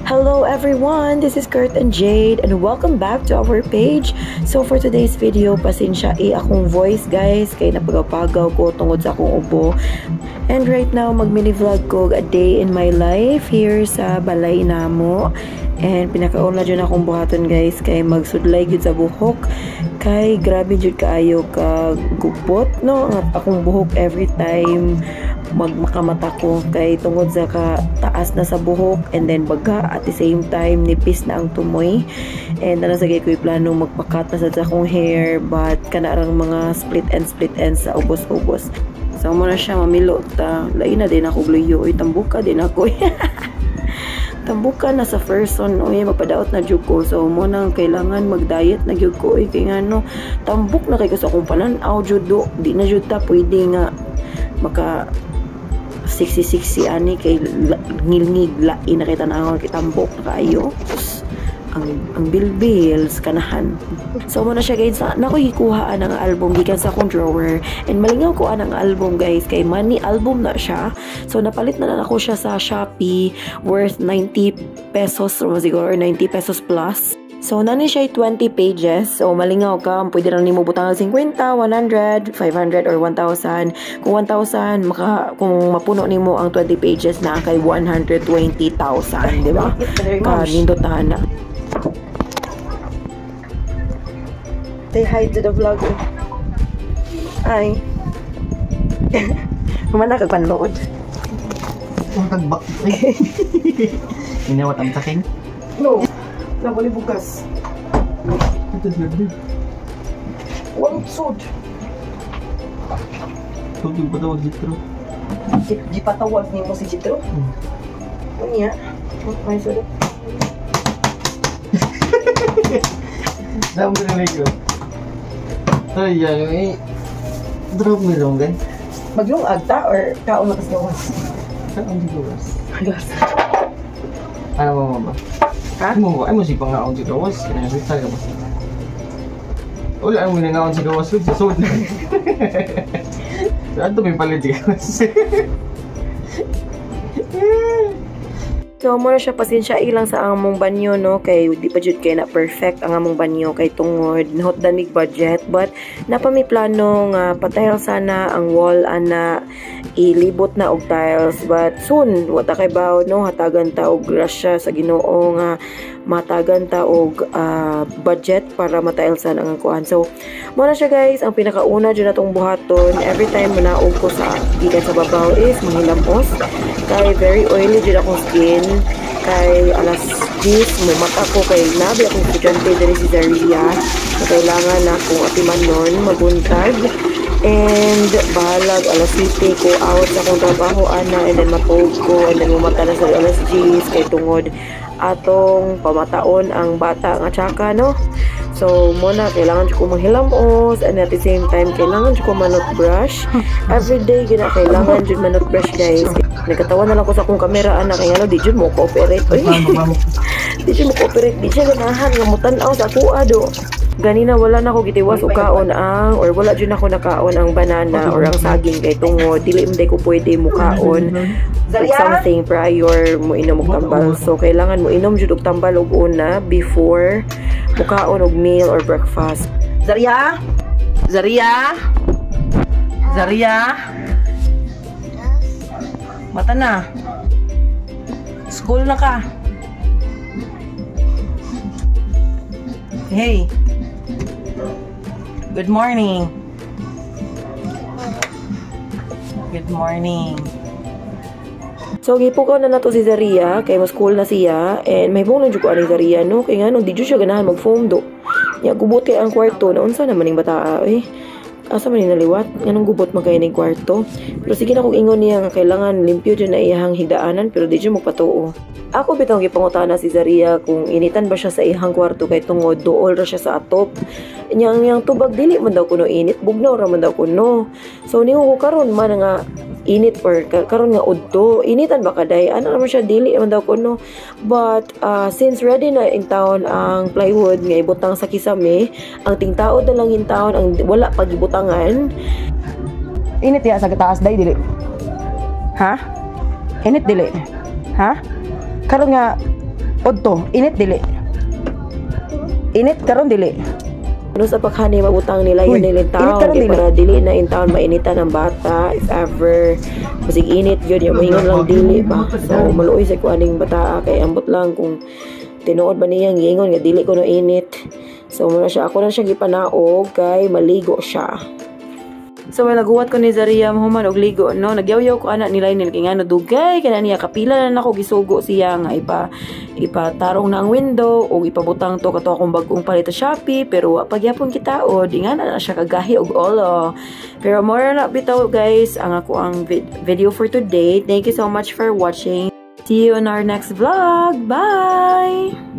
Hello everyone, this is Kurt and Jade and welcome back to our page. So for today's video, pasensya akong voice guys, kay napagapagaw ko tungod sa akong ubo. And right now, mag-mini vlog ko a day in my life here sa balay namo. And pinakauna dyan akong buhaton guys, kay magsudlay gyud sa buhok. Kay grabe jud kaayo ka gubot no, akong buhok every time makamata ko kay tungod sa ka taas na sa buhok and then baga at the same time nipis na ang tumoy and nasagay ko plano magpakat na sa akong hair but kanarang mga split ends sa ubos-ubos. So mo na siya mamilo ta lain na din ako gluyo oy tambuka din ako. Tambuka na sa first son oy mapadaot na jud ko so mo nang kailangan mag-diet na gyud ko oy kay ngano tambuk na kay ko sa akong panan-aw jud do di na jud ta pwede nga maka 60 ani kay ngilngig lain na kita na ako kitambok na kayo ang bilbils kanahan. So mo na siya guys na ko ikuhaan ang album gikan sa akong drawer and malingaw ko ang album guys kay money album na siya. So napalit na ako siya sa Shopee worth 90 pesos or siguro 90 pesos plus. So, nani siya 20 pages. So, malingaw ka. Pwede lang nimo butang 50, 100, 500, or 1,000. Kung 1,000, kung mapuno nimo ang 20 pages na kay 120,000. Diba? Nindot na. Say hi to the vlogger. Hi. Kumana ka panlood. Ang tagbak. Inawat ang taking? No. Na boleh bukas. Ito sila. Walang sud. Ito yung patawag Jitro. Di patawag niyo mo si Jitro? Unya. May sud. Dami ko na negro. Ay, yan yung drop mo lang gan. Maglong agta or kaon na kasgawas? Kaon di gawas. Gawas. Ano mo mama? Ha? Ay mo si pangaon si gawas. Kinasita ka ba? Wala ang minangaon si gawas sa sud. Ato may palit si gawas. So, muna siya pasensya ilang sa among banyo, no? Kay di pa jud kay na perfect ang among banyo kay tungod not danig budget but napami plano nga patile sana ang wall ana ilibot na og tiles but soon wata kay bawo no hatagan ta og grasya sa Ginoo nga matagan ta og budget para matilesan ang kuan. So, muna siya guys ang pinakauna jud natong buhaton every time manaog ko sa gikan sa babaw is manghilamos kay very oily jud akong skin kay alas 10 mumata ko kay nabi akong estudyante diri si Zaria na kailangan na kung atiman nun mabuntag and bahalag alas 7 ko out sa akong trabaho ana and then matog ko and then mumata na sa alas 10 kay tungod atong pamataon ang bata nga tsaka no. So, muna, kailangan ko manghilamos and at the same time, kailangan ko manot brush. Everyday, kailangan dyan manot brush, guys. Nagkatawa na lang ko sa akong kamera, anak. Kaya ano, di dyan mo cooperate. Di dyan mo cooperate. Di dyan ganahan. Ngamutan ako sa kuado. Ganina, wala na ako gitiwas o kaon ang, or wala dyan ako nakaon ang banana or ang saging kay tungo. Dili hindi ko pwede mukaon something prior mo inom og tambal. So, kailangan mo inom dyan og tambal og una before mukaon og meal or breakfast. Zaria? Zaria? Zaria? Mata na. School na ka. Hey. Good morning. Good morning. So, gipukaw na nato si Zaria, kay mas school na siya, and may buong ko ani Zaria, no? Kaya nga, no, di siya ganahan mag-foam do. Ya, gubuti ang kwarto, naunsa naman yung bata, eh. Asa man naliwat, anong gubot magkaya ng kwarto. Pero sige na kung ingon niya nga kailangan limpyo dyan na iyahang higdaanan, pero di dyan magpatuo. Ako bitang gipangutana si Zaria kung initan ba siya sa iyahang kwarto kay tungod dool ra siya sa atop. Yang tubag dili man daw kuno init, bugnaw ra man daw kuno. So niyo ko karon man nga init or karon nga udto, initan ba kaday? Ano naman siya dili man daw kuno. But since ready na in town ang plywood nga ibutang sa kisame, ang tingtaod na lang in town ang wala pagibutangan. Init ya sa taas day dili. Ha? Init dili. Ha? Karon nga Odto, init dili. Init karon dili. Ano sa paghani mabutang nila yun nilintaon kay para dili na intaon mainitan ng bata if ever masig init yun yung maingon lang dili ba. So maluoy sa kuaning bata kay ambot lang kung tinuod ba niya giingon nga dili ko no init. So muna siya ako na siya gipanaog kay maligo siya. So naguwat ko ni Zaria human og ligo no nagyaw-yaw ko ana nila nil kay ngano dugay kana niya kapila na nako gisugo siya nga ipatarong na ang window o ipabutang to kato akong bagong palit sa Shopee pero pagyapon kita o di nga na siya kagahi og olo. Pero more na bitaw guys ang ako ang video for today. Thank you so much for watching. See you on our next vlog. Bye.